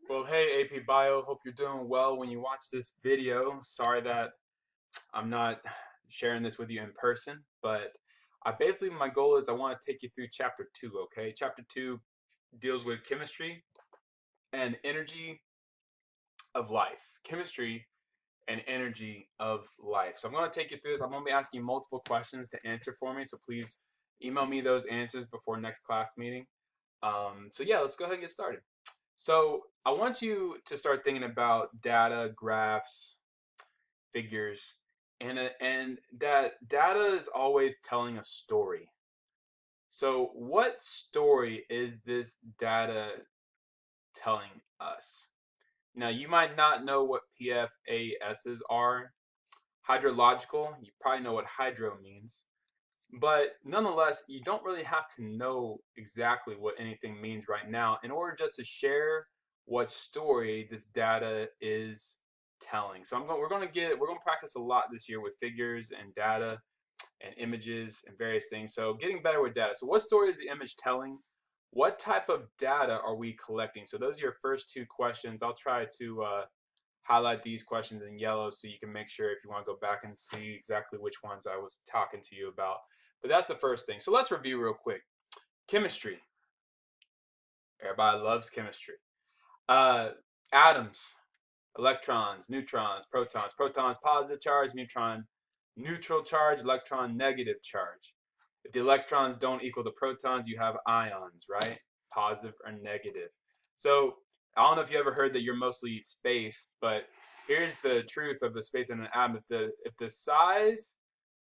Well, hey AP Bio, hope you're doing well when you watch this video. Sorry that I'm not sharing this with you in person, but my goal is I want to take you through chapter 2, okay? Chapter 2 deals with chemistry and energy of life. Chemistry and energy of life. So I'm going to take you through this. I'm going to be asking you multiple questions to answer for me, so please email me those answers before next class meeting. So yeah, let's go ahead and get started. So I want you to start thinking about data, graphs, figures, and that data is always telling a story. So what story is this data telling us? Now you might not know what PFASs are. Hydrological, you probably know what hydro means. But nonetheless, you don't really have to know exactly what anything means right now in order just to share what story this data is telling. So we're going to practice a lot this year with figures and data and images and various things. So getting better with data. So what story is the image telling? What type of data are we collecting? So those are your first two questions. I'll try to highlight these questions in yellow so you can make sure if you want to go back and see exactly which ones I was talking to you about. But that's the first thing. So let's review real quick. Chemistry. Everybody loves chemistry. Uh, Atoms, electrons, neutrons, protons. Protons positive charge, neutron neutral charge, electron negative charge. If the electrons don't equal the protons, you have ions, right? Positive or negative. So I don't know if you ever heard that you're mostly space, but here's the truth of the space in an atom. If the size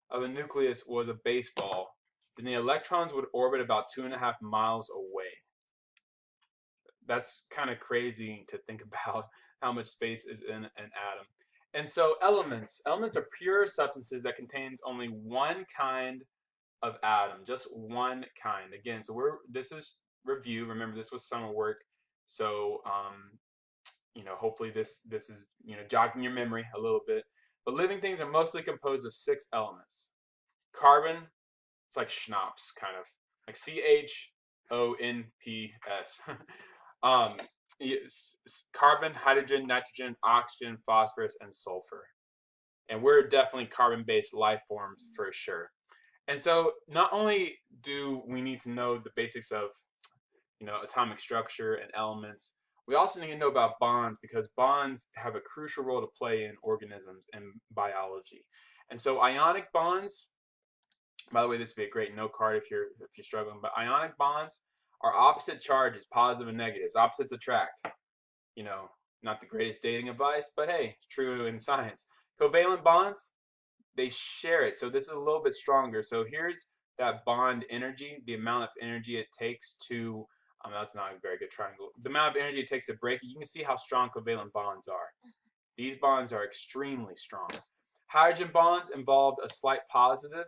of a nucleus was a baseball, then the electrons would orbit about 2.5 miles away. That's kind of crazy to think about how much space is in an atom. And so elements are pure substances that contains only one kind of atom, just one kind. Again, so this is review. Remember, this was summer work, so hopefully this is jogging your memory a little bit. But living things are mostly composed of 6 elements. Carbon, it's like schnapps, kind of like CHONPS. um, Carbon, hydrogen, nitrogen, oxygen, phosphorus, and sulfur. And we're definitely carbon-based life forms for sure. And so not only do we need to know the basics of atomic structure and elements, we also need to know about bonds because bonds have a crucial role to play in organisms and biology. And so ionic bonds, by the way, this would be a great note card if you're struggling, but ionic bonds are opposite charges, positive and negatives. Opposites attract. You know, not the greatest dating advice, but hey, it's true in science. Covalent bonds, they share it. So this is a little bit stronger. So here's that bond energy, the amount of energy it takes to, that's not a very good triangle. The amount of energy it takes to break it. You can see how strong covalent bonds are. These bonds are extremely strong. Hydrogen bonds involve a slight positive,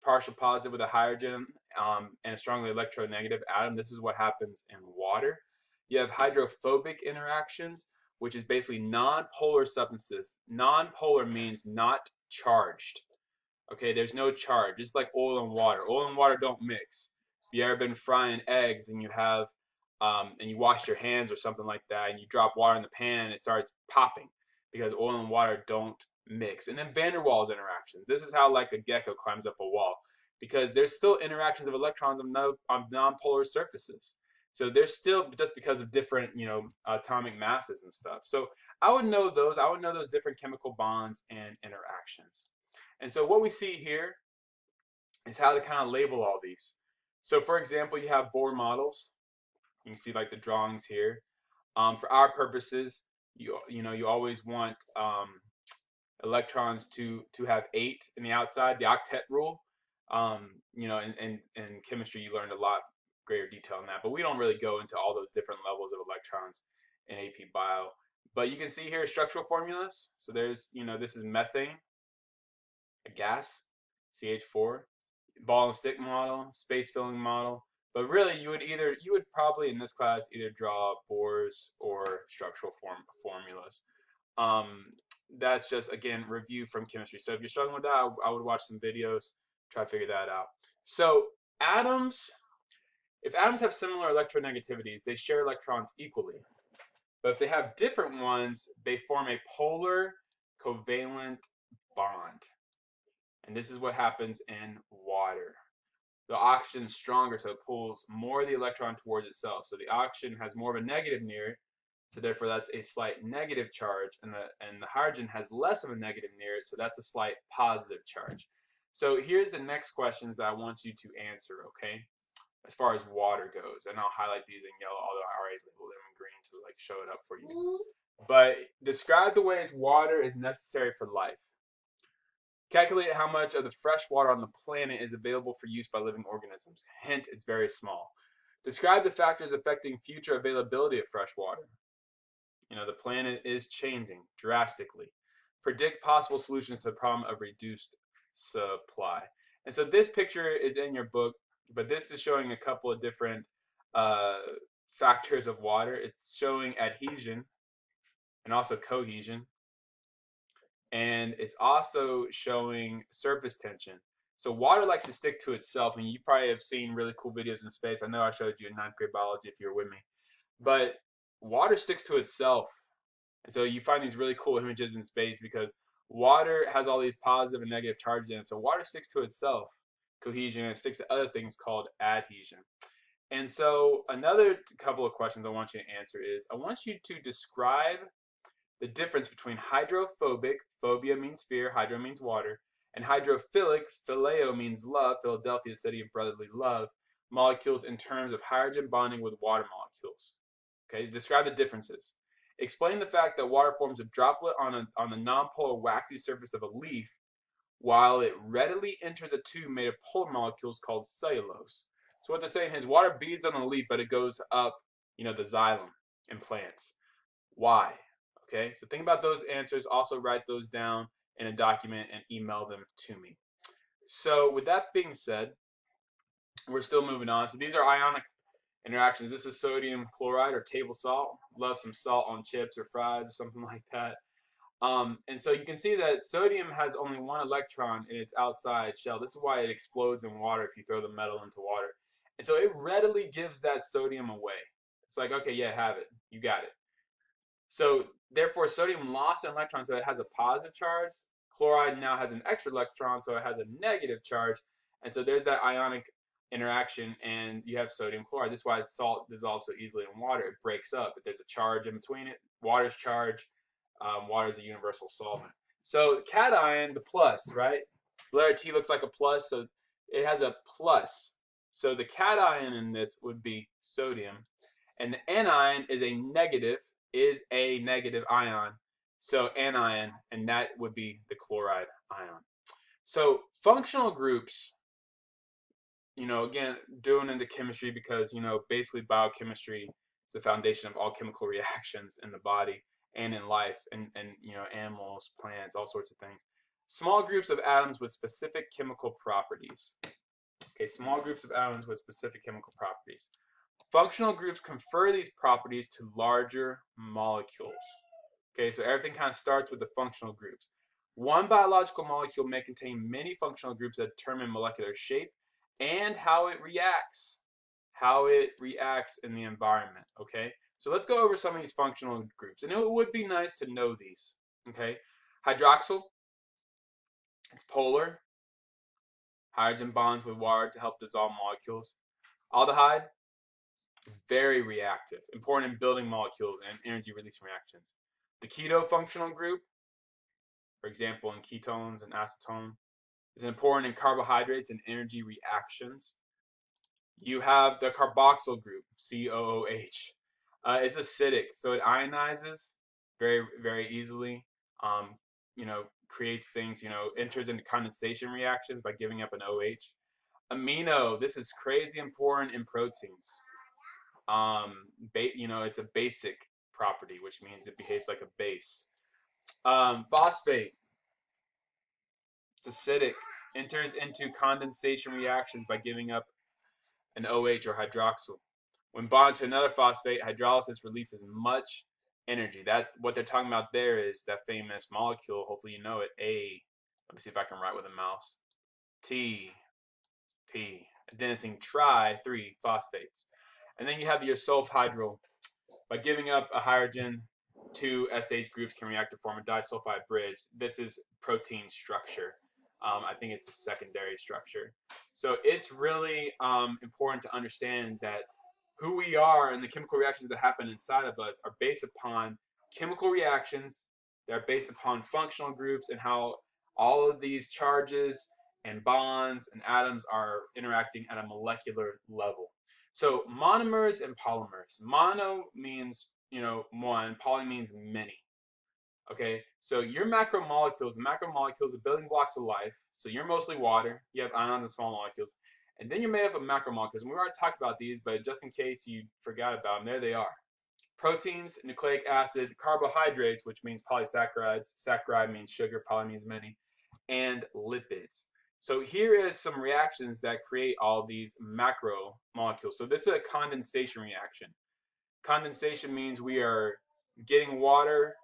partial positive with a hydrogen and a strongly electronegative atom. This is what happens in water. You have hydrophobic interactions, which is basically non-polar substances. Non-polar means not charged. Okay, there's no charge. It's like oil and water. Oil and water don't mix. If you ever been frying eggs and you wash your hands or something like that, and you drop water in the pan and it starts popping because oil and water don't mix. And then van der Waals interactions. This is how like a gecko climbs up a wall because there's still interactions of electrons on non-polar surfaces. So there's still just because of different, atomic masses and stuff. So I would know those. I would know those different chemical bonds and interactions. And so what we see here is how to kind of label all these. So for example, you have Bohr models. You can see like the drawings here. For our purposes, you always want electrons to have 8 in the outside, the octet rule. In chemistry, you learned a lot greater detail on that, but we don't really go into all those different levels of electrons in AP Bio. But you can see here structural formulas. So there's, this is methane, a gas, CH4, ball and stick model, space filling model. But really, you would probably in this class either draw Bohr's or structural formulas. Um, that's just again review from chemistry. So if you're struggling with that, I would watch some videos, try to figure that out. So atoms, if atoms have similar electronegativities, they share electrons equally. But if they have different ones, they form a polar covalent bond. And this is what happens in water. The oxygen is stronger, so it pulls more of the electron towards itself. So the oxygen has more of a negative near it, so therefore that's a slight negative charge, and the hydrogen has less of a negative near it, so that's a slight positive charge. So here's the next questions that I want you to answer, okay? As far as water goes, and I'll highlight these in yellow, although I already labeled them in green to like show it up for you. But describe the ways water is necessary for life. Calculate how much of the fresh water on the planet is available for use by living organisms. Hint, it's very small. Describe the factors affecting future availability of fresh water. The planet is changing drastically. Predict possible solutions to the problem of reduced supply. And so this picture is in your book, but this is showing a couple of different factors of water. It's showing adhesion and also cohesion. And it's also showing surface tension. So water likes to stick to itself, and you probably have seen really cool videos in space. I know I showed you in 9th grade biology if you were with me. But water sticks to itself. And so you find these really cool images in space because water has all these positive and negative charges in it. So water sticks to itself, cohesion, and it sticks to other things called adhesion. And so another couple of questions I want you to answer is, I want you to describe the difference between hydrophobic, phobia means fear, hydro means water, and hydrophilic, phileo means love, Philadelphia, city of brotherly love, molecules in terms of hydrogen bonding with water molecules. Okay, describe the differences. Explain the fact that water forms a droplet on the nonpolar waxy surface of a leaf, while it readily enters a tube made of polar molecules called cellulose. So what they're saying is water beads on the leaf, but it goes up, the xylem in plants. Why? Okay, so think about those answers. Also write those down in a document and email them to me. So with that being said, we're still moving on. So these are ionic interactions. This is sodium chloride or table salt. Love some salt on chips or fries or something like that. And so you can see that sodium has only one electron in its outside shell. This is why it explodes in water if you throw the metal into water. And so it readily gives that sodium away. It's like, okay, yeah, have it. You got it. So therefore, sodium lost an electron, so it has a positive charge. Chloride now has an extra electron, so it has a negative charge. And so there's that ionic interaction, and you have sodium chloride. This is why salt dissolves so easily in water. It breaks up, but there's a charge in between it. Water's charge. Water is a universal solvent. So cation, the plus, right? The letter T looks like a plus, so it has a plus. So the cation in this would be sodium, and the anion is a negative ion. So anion, and that would be the chloride ion. So functional groups, again, doing into chemistry because, basically biochemistry is the foundation of all chemical reactions in the body and in life and animals, plants, all sorts of things. Small groups of atoms with specific chemical properties. Okay, small groups of atoms with specific chemical properties. Functional groups confer these properties to larger molecules. Okay, so everything kind of starts with the functional groups. One biological molecule may contain many functional groups that determine molecular shape and how it reacts in the environment. Okay, so let's go over some of these functional groups, and it would be nice to know these. Okay, hydroxyl, it's polar. Hydrogen bonds with water to help dissolve molecules. Aldehyde is very reactive, important in building molecules and energy releasing reactions. The keto functional group, for example, in ketones and acetone, is important in carbohydrates and energy reactions. You have the carboxyl group, COOH. It's acidic, so it ionizes very, very easily. Creates things, enters into condensation reactions by giving up an OH. Amino, this is crazy important in proteins. It's a basic property, which means it behaves like a base. Phosphate, it's acidic, enters into condensation reactions by giving up an OH or hydroxyl. When bonded to another phosphate, hydrolysis releases much energy. That's what they're talking about there, is that famous molecule. Hopefully you know it. Let me see if I can write with a mouse. T, P, adenosine tri, 3 phosphates. And then you have your sulfhydryl By giving up a hydrogen, two SH groups can react to form a disulfide bridge. This is protein structure. I think it's a secondary structure. So it's really important to understand that who we are and the chemical reactions that happen inside of us are based upon chemical reactions. They're based upon functional groups and how all of these charges and bonds and atoms are interacting at a molecular level. So monomers and polymers. Mono means, one, poly means many. Okay, so your macromolecules, the macromolecules, the building blocks of life. So you're mostly water. You have ions and small molecules. And then you're made up of macromolecules. And we already talked about these, but just in case you forgot about them, there they are. Proteins, nucleic acid, carbohydrates, which means polysaccharides. Saccharide means sugar, poly means many, and lipids. So here is some reactions that create all these macromolecules. So this is a condensation reaction. Condensation means we are getting water,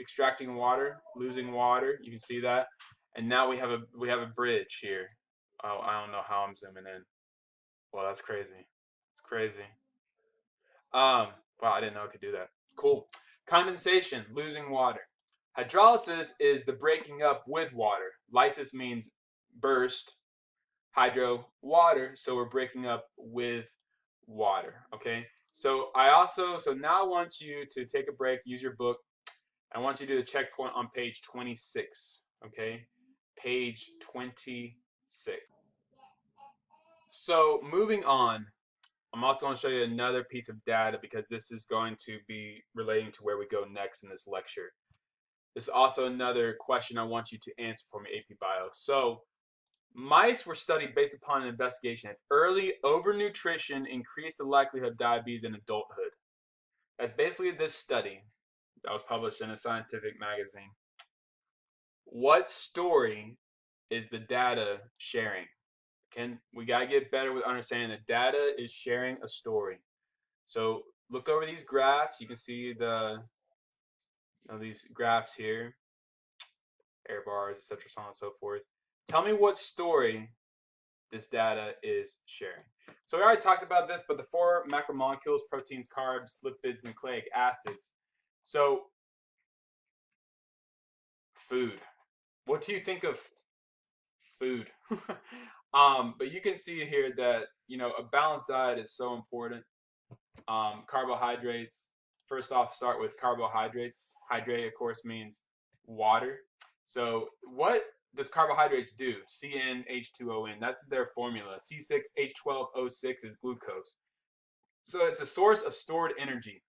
extracting water, losing water. You can see that. And now we have a bridge here. Oh, I don't know how I'm zooming in. Well, that's crazy. It's crazy. Wow, I didn't know it could do that. Cool. Condensation, losing water. Hydrolysis is the breaking up with water. Lysis means burst. Hydro, water. So we're breaking up with water. Okay. So now I want you to take a break, use your book. I want you to do the checkpoint on page 26. Okay. Page 26. So moving on, I'm also going to show you another piece of data because this is going to be relating to where we go next in this lecture. This is also another question I want you to answer for me, AP Bio. So mice were studied based upon an investigation if early overnutrition increased the likelihood of diabetes in adulthood. That's basically this study that was published in a scientific magazine. What story is the data sharing? We got to get better with understanding that data is sharing a story. So look over these graphs. You can see these graphs here, air bars, etc., so on and so forth. Tell me what story this data is sharing. So we already talked about this, but the four macromolecules, proteins, carbs, lipids, nucleic acids. So food. What do you think of food? But you can see here that, a balanced diet is so important. Carbohydrates. First off, start with carbohydrates. Hydrate, of course, means water. So what does carbohydrates do? CnH2ON. That's their formula. C6H12O6 is glucose. So it's a source of stored energy.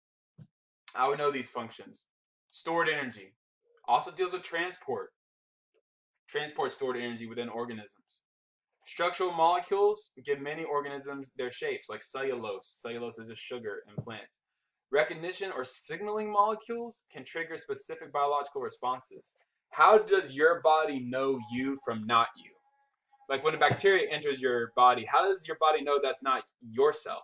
I would know these functions. Stored energy. Also deals with transport. Transport stored energy within organisms. Structural molecules give many organisms their shapes, like cellulose. Cellulose is a sugar in plants. Recognition or signaling molecules can trigger specific biological responses. How does your body know you from not you? Like when a bacteria enters your body, how does your body know that's not your cell?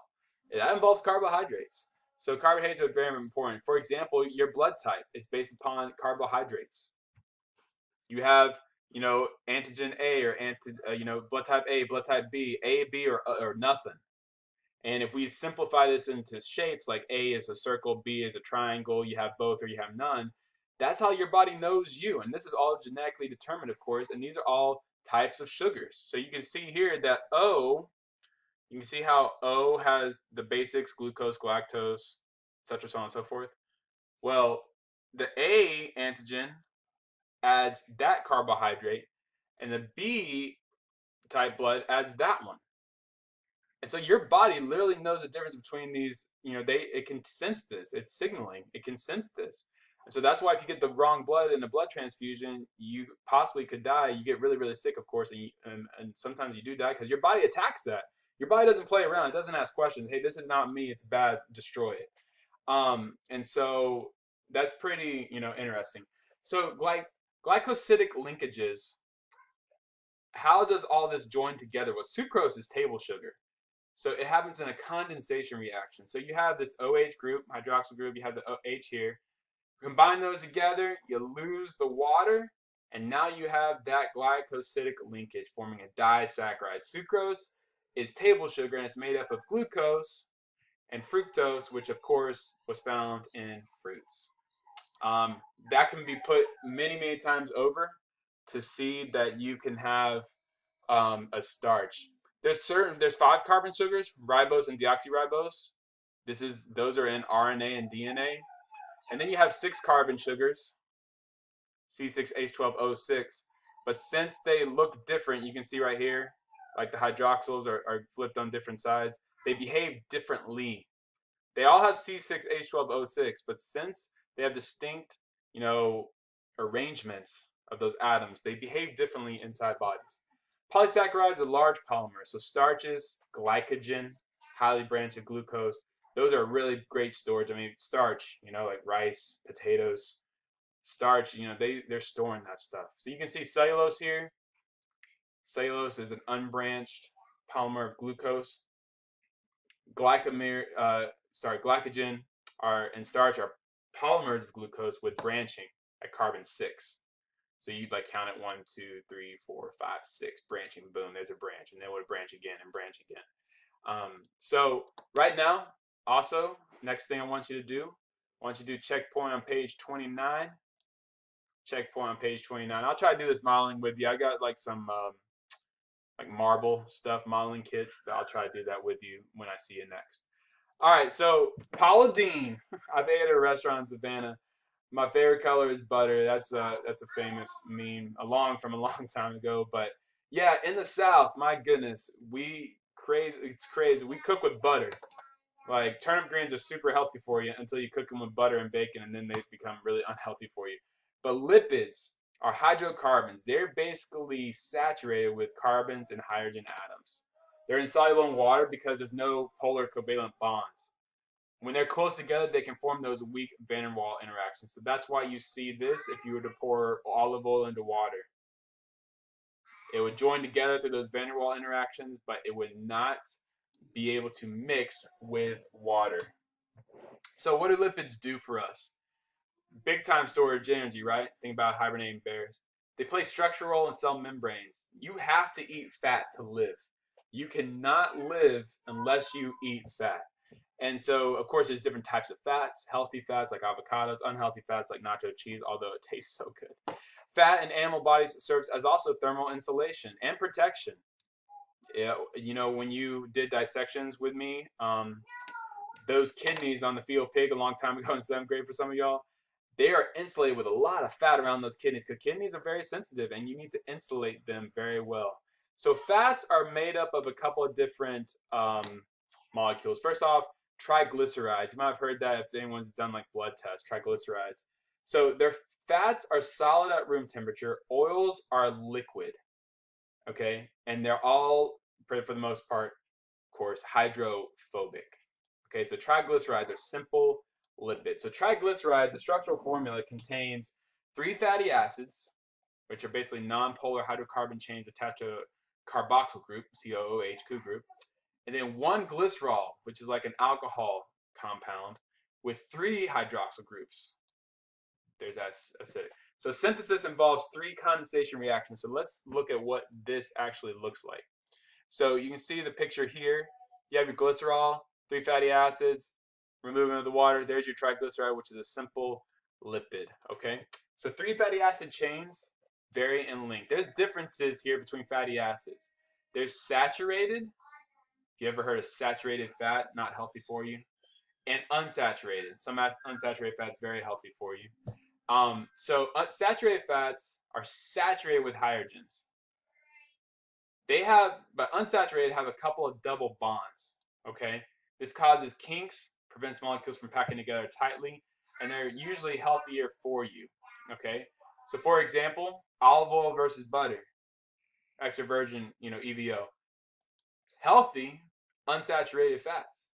That involves carbohydrates. So carbohydrates are very important. For example, your blood type is based upon carbohydrates. You have, antigen A or blood type A, blood type B, A, B, or nothing. And if we simplify this into shapes, like A is a circle, B is a triangle, you have both or you have none, that's how your body knows you. And this is all genetically determined, of course, and these are all types of sugars. So you can see here that O, you can see how O has the basics, glucose, galactose, etc., so on and so forth. Well, the A antigen adds that carbohydrate, and the B type blood adds that one. And so your body literally knows the difference between these, it can sense this. It's signaling. It can sense this. And so that's why if you get the wrong blood in a blood transfusion, you possibly could die. You get really, really sick, of course, and sometimes you do die because your body attacks that. Your body doesn't play around. It doesn't ask questions. Hey, this is not me. It's bad. Destroy it. And so that's pretty, interesting. So glycosidic linkages, how does all this join together? Well, sucrose is table sugar. So it happens in a condensation reaction. So you have this OH group, hydroxyl group, you have the OH here. Combine those together, you lose the water, and now you have that glycosidic linkage forming a disaccharide. Sucrose is table sugar, and it's made up of glucose and fructose, which of course was found in fruits. That can be put many times over to see that you can have a starch. There's 5 carbon sugars, ribose and deoxyribose. Those are in RNA and DNA. And then you have 6 carbon sugars, C6H12O6. But since they look different, you can see right here, like the hydroxyls are flipped on different sides, they behave differently. They all have C6H12O6, but since they have distinct, arrangements of those atoms, they behave differently inside bodies. Polysaccharides are large polymers, so starches, glycogen, highly branched glucose, those are really great storage. I mean, starch, like rice, potatoes, starch, they're storing that stuff. So you can see cellulose here. Cellulose is an unbranched polymer of glucose. Glycogen and starch are polymers of glucose with branching at carbon 6. So you'd count it 1, 2, 3, 4, 5, 6, branching, boom, there's a branch, and then it would branch again and branch again. So right now, also, next thing I want you to do, checkpoint on page 29. Checkpoint on page 29. I'll try to do this modeling with you. I got some marble stuff, modeling kits. I'll try to do that with you when I see you next. All right, so Paladine. I've ate at a restaurant in Savannah. My favorite color is butter. That's a famous meme from a long time ago. But yeah, in the South, my goodness, it's crazy. We cook with butter. Like turnip greens are super healthy for you until you cook them with butter and bacon, and then they become really unhealthy for you. But lipids are hydrocarbons. They're basically saturated with carbons and hydrogen atoms. They're insoluble in water because there's no polar covalent bonds. When they're close together, they can form those weak van der Waals interactions. So that's why you see this if you were to pour olive oil into water. It would join together through those van der Waals interactions, but it would not be able to mix with water. So what do lipids do for us? Big time storage energy, right? Think about hibernating bears. They play a structural role in cell membranes. You have to eat fat to live. You cannot live unless you eat fat. And so, of course, there's different types of fats, healthy fats like avocados, unhealthy fats like nacho cheese, although it tastes so good. Fat in animal bodies serves as also thermal insulation and protection. When you did dissections with me, those kidneys on the fetal pig a long time ago in 7th grade for some of y'all, they are insulated with a lot of fat around those kidneys because kidneys are very sensitive and you need to insulate them very well. So fats are made up of a couple of different molecules. First off, triglycerides. You might have heard that if anyone's done blood tests, triglycerides. So their fats are solid at room temperature. Oils are liquid. Okay, and they're all, for the most part, of course, hydrophobic. Okay, so triglycerides are simple lipids. So triglycerides, the structural formula contains 3 fatty acids, which are basically non-polar hydrocarbon chains attached to a carboxyl group, COOH group, and then 1 glycerol, which is like an alcohol compound, with 3 hydroxyl groups. There's acidic. So synthesis involves 3 condensation reactions. So let's look at what this actually looks like. So you can see the picture here. You have your glycerol, 3 fatty acids, removing of the water. There's your triglyceride, which is a simple lipid. Okay. So 3 fatty acid chains vary in length. There's differences here between fatty acids. There's saturated. You ever heard of saturated fat, not healthy for you? And unsaturated. Some unsaturated fats very healthy for you. So saturated fats are saturated with hydrogens. But unsaturated have a couple of double bonds. Okay, this causes kinks, prevents molecules from packing together tightly, and they're usually healthier for you. Okay, so for example, olive oil versus butter, extra virgin, EVO. Healthy, unsaturated fats.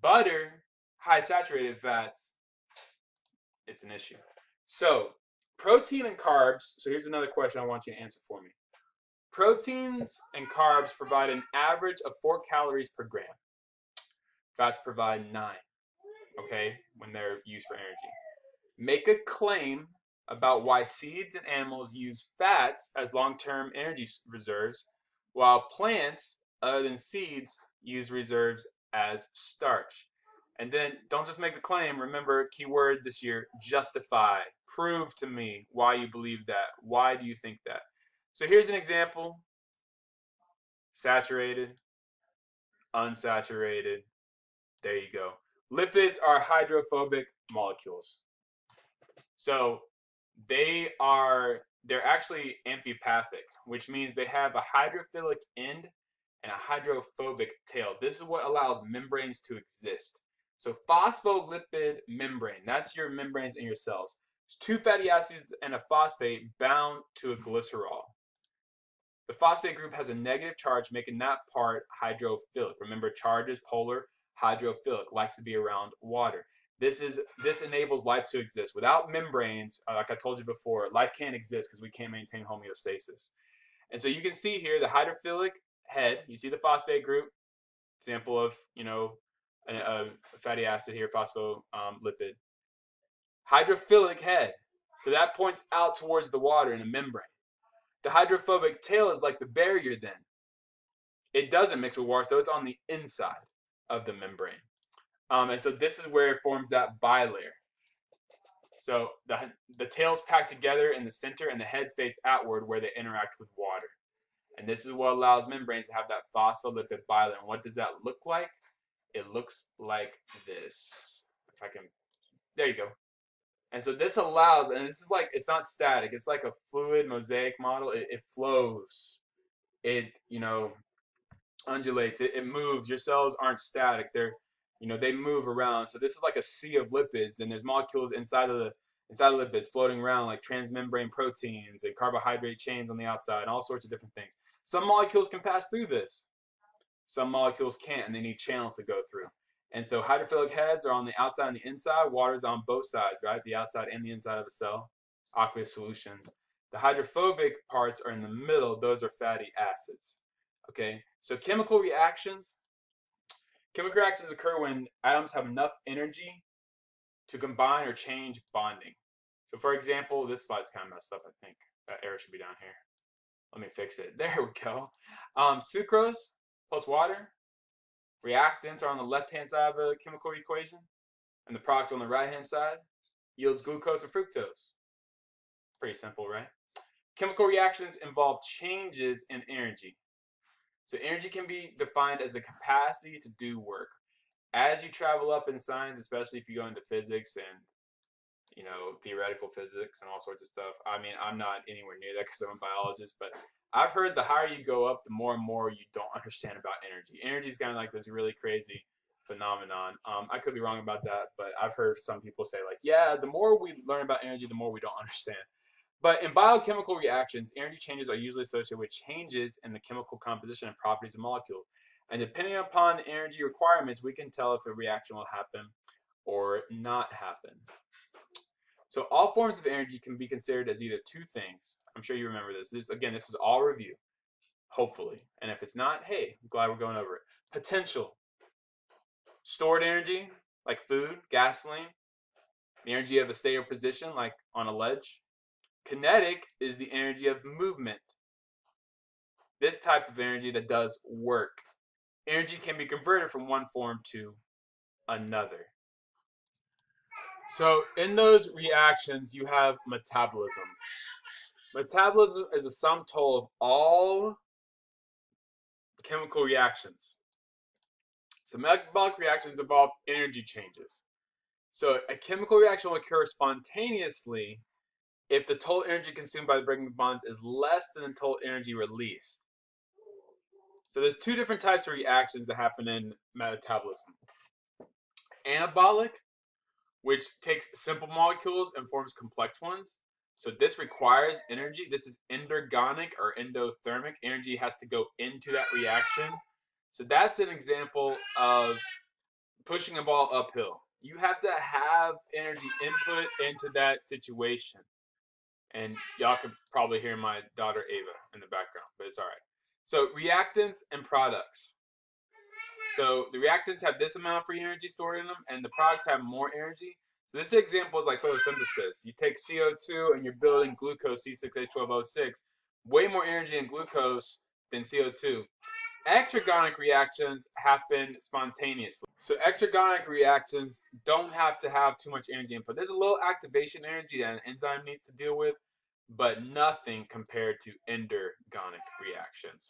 Butter, high saturated fats, it's an issue. So protein and carbs, so here's another question I want you to answer for me. Proteins and carbs provide an average of 4 calories per gram. Fats provide 9, okay, when they're used for energy. Make a claim about why seeds and animals use fats as long-term energy reserves, while plants, other than seeds, use reserves as starch. And then don't just make a claim. Remember, keyword this year, justify. Prove to me why you believe that. Why do you think that? So here's an example. Saturated, unsaturated. There you go. Lipids are hydrophobic molecules. So they're actually amphipathic, which means they have a hydrophilic end and a hydrophobic tail. This is what allows membranes to exist. So phospholipid membrane, that's your membranes in your cells. It's two fatty acids and a phosphate bound to a glycerol. The phosphate group has a negative charge, making that part hydrophilic. Remember, charge is polar, hydrophilic, likes to be around water. This enables life to exist. Without membranes, like I told you before, life can't exist because we can't maintain homeostasis. And so you can see here the hydrophilic head. You see the phosphate group, example of a fatty acid here, phospholipid. Hydrophilic head. So that points out towards the water in a membrane. The hydrophobic tail is like the barrier then. It doesn't mix with water, so it's on the inside of the membrane. And so this is where it forms that bilayer. So the tail's packed together in the center and the heads face outward where they interact with water. And this is what allows membranes to have that phospholipid bilayer. And what does that look like? It looks like this. If I can, there you go. And so this allows, and this is like, it's not static. It's like a fluid mosaic model. It flows. It, undulates. It moves. Your cells aren't static. They move around. So this is like a sea of lipids, and there's molecules inside of lipids floating around, like transmembrane proteins and carbohydrate chains on the outside, and all sorts of different things. Some molecules can pass through this. Some molecules can't, and they need channels to go through. And so hydrophilic heads are on the outside and the inside. Water's on both sides, right? The outside and the inside of the cell. Aqueous solutions. The hydrophobic parts are in the middle. Those are fatty acids. Okay, so chemical reactions occur when atoms have enough energy to combine or change bonding. So for example, this slide's kind of messed up, I think. That error should be down here. Let me fix it. There we go. Sucrose plus water. Reactants are on the left-hand side of a chemical equation, and the products on the right-hand side yields glucose and fructose. Pretty simple, right? Chemical reactions involve changes in energy. So energy can be defined as the capacity to do work. As you travel up in science, especially if you go into physics and theoretical physics and all sorts of stuff. I mean, I'm not anywhere near that because I'm a biologist, but I've heard the higher you go up, the more and more you don't understand about energy. Energy is kind of like this really crazy phenomenon. I could be wrong about that, but I've heard some people say like, yeah, the more we learn about energy, the more we don't understand. But in biochemical reactions, energy changes are usually associated with changes in the chemical composition and properties of molecules. And depending upon the energy requirements, we can tell if a reaction will happen or not happen. So all forms of energy can be considered as either two things. I'm sure you remember this. This is all review, hopefully. And if it's not, hey, I'm glad we're going over it. Potential. Stored energy, like food, gasoline. The energy of a state or position, like on a ledge. Kinetic is the energy of movement. This type of energy that does work. Energy can be converted from one form to another. So in those reactions, you have metabolism. Metabolism is a sum total of all chemical reactions. So metabolic reactions involve energy changes. So a chemical reaction will occur spontaneously if the total energy consumed by the breaking of bonds is less than the total energy released. So there's two different types of reactions that happen in metabolism. Anabolic, which takes simple molecules and forms complex ones. So this requires energy. This is endergonic or endothermic. Energy has to go into that reaction. So that's an example of pushing a ball uphill. You have to have energy input into that situation. And y'all could probably hear my daughter Ava in the background, but it's all right. So reactants and products. So the reactants have this amount of free energy stored in them, and the products have more energy. So this example is like photosynthesis. You take CO2 and you're building glucose, C6H12O6, way more energy in glucose than CO2. Exergonic reactions happen spontaneously. So exergonic reactions don't have to have too much energy input. There's a little activation energy that an enzyme needs to deal with, but nothing compared to endergonic reactions.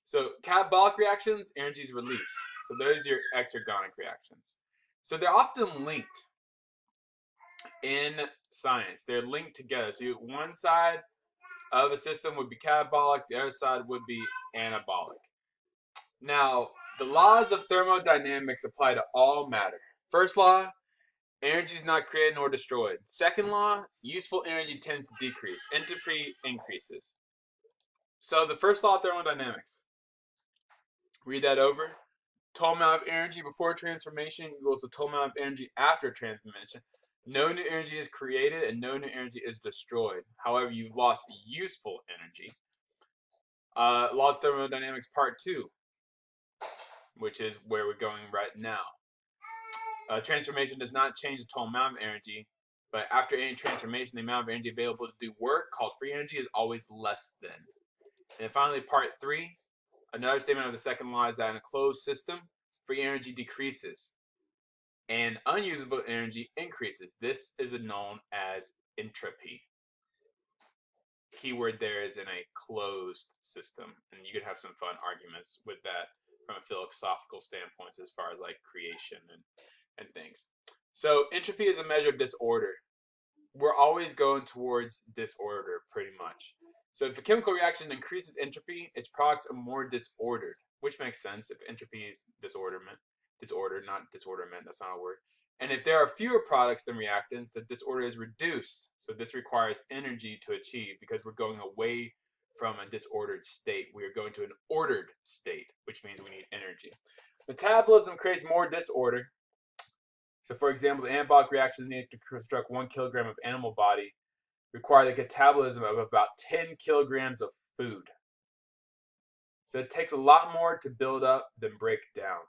So catabolic reactions, energy is released. So those are your exergonic reactions. So they're often linked in science. They're linked together. So one side of a system would be catabolic, the other side would be anabolic. Now, the laws of thermodynamics apply to all matter. First law, energy is not created nor destroyed. Second law, useful energy tends to decrease. Entropy increases. So the first law of thermodynamics, read that over. Total amount of energy before transformation equals the total amount of energy after transformation. No new energy is created and no new energy is destroyed. However, you've lost useful energy. Laws of thermodynamics part 2, which is where we're going right now. Transformation does not change the total amount of energy, but after any transformation, the amount of energy available to do work, called free energy, is always less than. And finally, part 3, another statement of the second law is that in a closed system, free energy decreases and unusable energy increases. This is known as entropy. Keyword there is in a closed system, and you could have some fun arguments with that from a philosophical standpoint as far as like creation and things. So entropy is a measure of disorder. We're always going towards disorder pretty much. So if a chemical reaction increases entropy, its products are more disordered, which makes sense if entropy is disorder, not disorderment, that's not a word. And if there are fewer products than reactants, the disorder is reduced. So this requires energy to achieve because we're going away from a disordered state. We are going to an ordered state, which means we need energy. Metabolism creates more disorder. So for example, the anabolic reactions needed to construct 1 kilogram of animal body require the catabolism of about 10 kilograms of food. So it takes a lot more to build up than break down.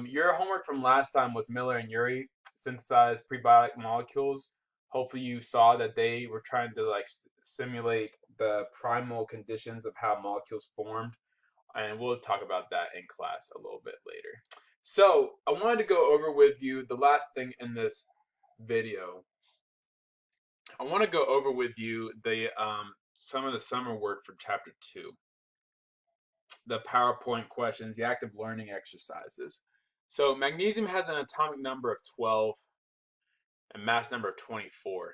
Your homework from last time was Miller and Urey synthesized prebiotic molecules. Hopefully you saw that they were trying to like simulate the primal conditions of how molecules formed. And we'll talk about that in class a little bit later. So I wanted to go over with you the last thing in this video. I want to go over with you the some of the summer work for chapter 2. The PowerPoint questions, the active learning exercises. So magnesium has an atomic number of 12 and mass number of 24.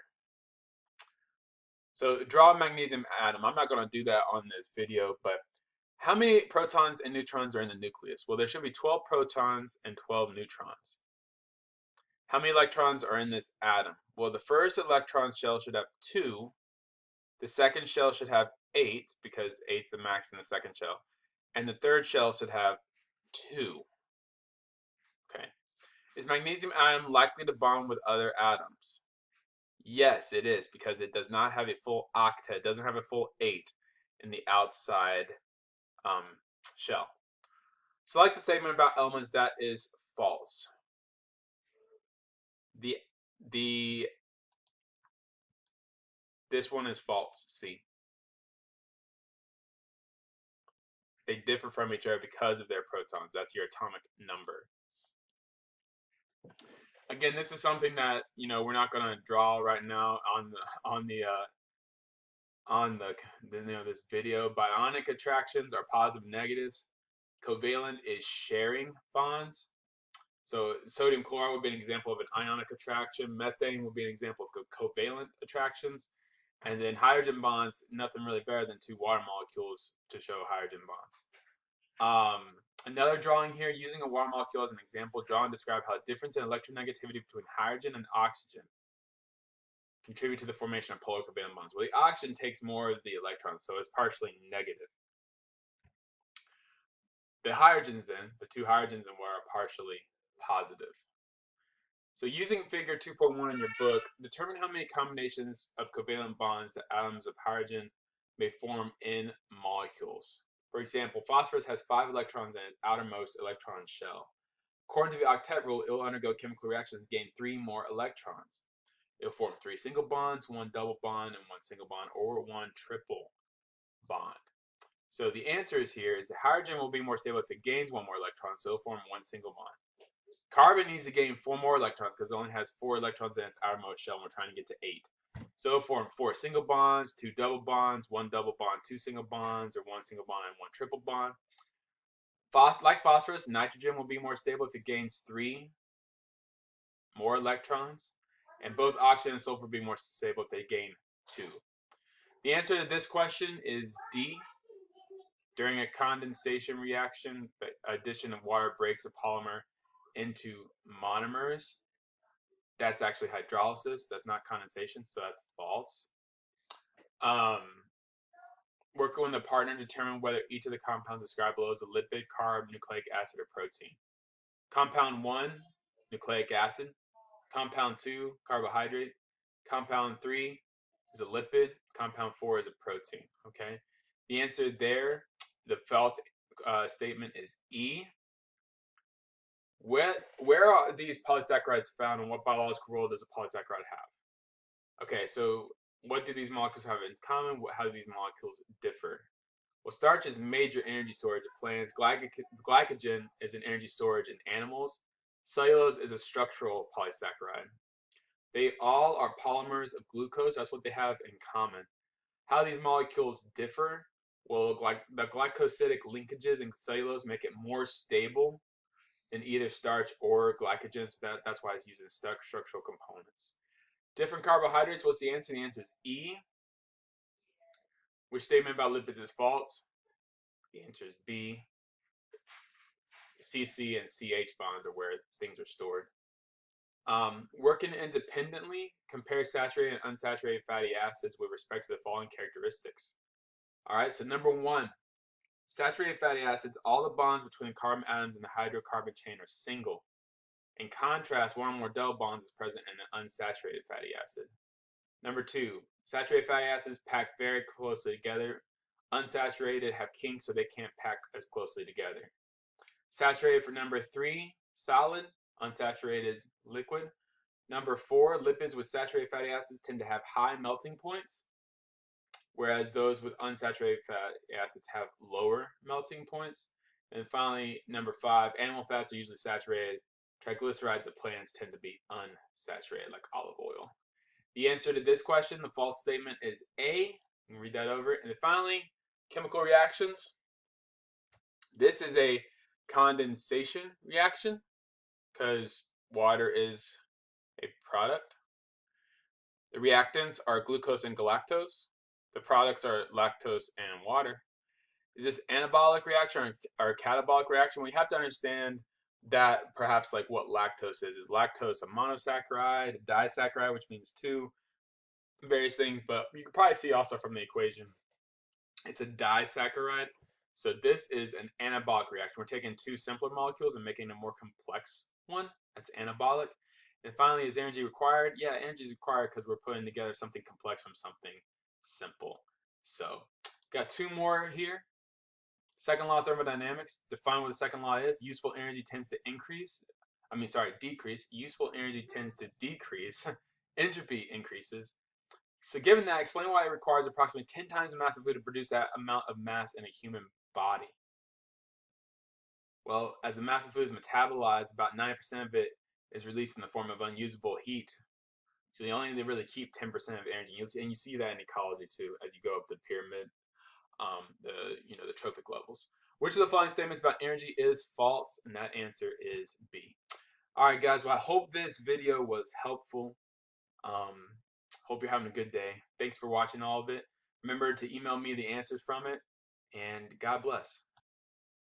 So draw a magnesium atom. I'm not going to do that on this video, but how many protons and neutrons are in the nucleus? Well, there should be 12 protons and 12 neutrons. How many electrons are in this atom? Well, the first electron shell should have 2. The second shell should have 8, because 8's the max in the second shell. And the third shell should have 2. Okay. Is magnesium atom likely to bond with other atoms? Yes, it is, because it does not have a full octet. It doesn't have a full 8 in the outside shell. Select the statement about elements that is false. This one is false, C. They differ from each other because of their protons. That's your atomic number. Again, this is something that we're not going to draw right now on this video. Bionic attractions are positive negatives. Covalent is sharing bonds. So sodium chloride would be an example of an ionic attraction. Methane would be an example of covalent attractions. And then hydrogen bonds, nothing really better than 2 water molecules to show hydrogen bonds. Another drawing here, using a water molecule as an example, draw and describe how a difference in electronegativity between hydrogen and oxygen contribute to the formation of polar covalent bonds. Well, the oxygen takes more of the electrons, so it's partially negative. The hydrogens then, the 2 hydrogens in water are partially positive. So using figure 2.1 in your book, determine how many combinations of covalent bonds the atoms of hydrogen may form in molecules. For example, phosphorus has 5 electrons in its outermost electron shell. According to the octet rule, it will undergo chemical reactions and gain 3 more electrons. It will form 3 single bonds, 1 double bond, and 1 single bond, or 1 triple bond. So the answer is here is that hydrogen will be more stable if it gains one more electron, so it'll form one single bond. Carbon needs to gain 4 more electrons because it only has 4 electrons in its outermost shell, and we're trying to get to 8. So it'll form 4 single bonds, 2 double bonds, 1 double bond, 2 single bonds, or 1 single bond and 1 triple bond. Like phosphorus, nitrogen will be more stable if it gains 3 more electrons, and both oxygen and sulfur will be more stable if they gain 2. The answer to this question is D. During a condensation reaction, the addition of water breaks a polymer into monomers. That's actually hydrolysis. That's not condensation, so that's false. Working with a partner to determine whether each of the compounds described below is a lipid, carb, nucleic acid, or protein. Compound 1, nucleic acid. Compound 2, carbohydrate. Compound 3 is a lipid. Compound 4 is a protein. Okay. The answer there, the false statement is E. Where are these polysaccharides found, and what biological role does a polysaccharide have? Okay, so what do these molecules have in common? How do these molecules differ? Well, starch is major energy storage of plants. Glycogen is an energy storage in animals. Cellulose is a structural polysaccharide. They all are polymers of glucose. That's what they have in common. How these molecules differ? Well, the glycosidic linkages in cellulose make it more stable in either starch or glycogen. So that's why it's using structural components. Different carbohydrates. What's the answer? The answer is E. Which statement about lipids is false? The answer is B. CC and CH bonds are where things are stored. Working independently, compare saturated and unsaturated fatty acids with respect to the following characteristics. All right, so number 1, saturated fatty acids, all the bonds between carbon atoms in the hydrocarbon chain are single. In contrast, one or more double bonds is present in an unsaturated fatty acid. Number 2, saturated fatty acids pack very closely together. Unsaturated have kinks, so they can't pack as closely together. Saturated for number 3, solid. Unsaturated, liquid. Number 4, lipids with saturated fatty acids tend to have high melting points, whereas those with unsaturated fatty acids have lower melting points. And finally, number 5, animal fats are usually saturated. Triglycerides of plants tend to be unsaturated, like olive oil. The answer to this question, the false statement, is A. You can read that over. And then finally, chemical reactions. This is a condensation reaction because water is a product. The reactants are glucose and galactose. The products are lactose and water. Is this anabolic reaction or a catabolic reaction? We have to understand that perhaps like what lactose is. Is lactose a monosaccharide, a disaccharide, which means 2, various things, but you can probably see also from the equation, it's a disaccharide. So this is an anabolic reaction. We're taking 2 simpler molecules and making a more complex one. That's anabolic. And finally, is energy required? Yeah, energy is required because we're putting together something complex from something simple. So, got 2 more here. Second law of thermodynamics. Define what the second law is. Useful energy tends to decrease. Useful energy tends to decrease. Entropy increases. So given that, explain why it requires approximately 10 times the mass of food to produce that amount of mass in a human body. Well, as the mass of food is metabolized, about 90% of it is released in the form of unusable heat. So you only really keep 10% of energy. And you see that in ecology too, as you go up the pyramid, the trophic levels. Which of the following statements about energy is false? And that answer is B. All right, guys. Well, I hope this video was helpful. Hope you're having a good day. Thanks for watching all of it. Remember to email me the answers from it, and God bless.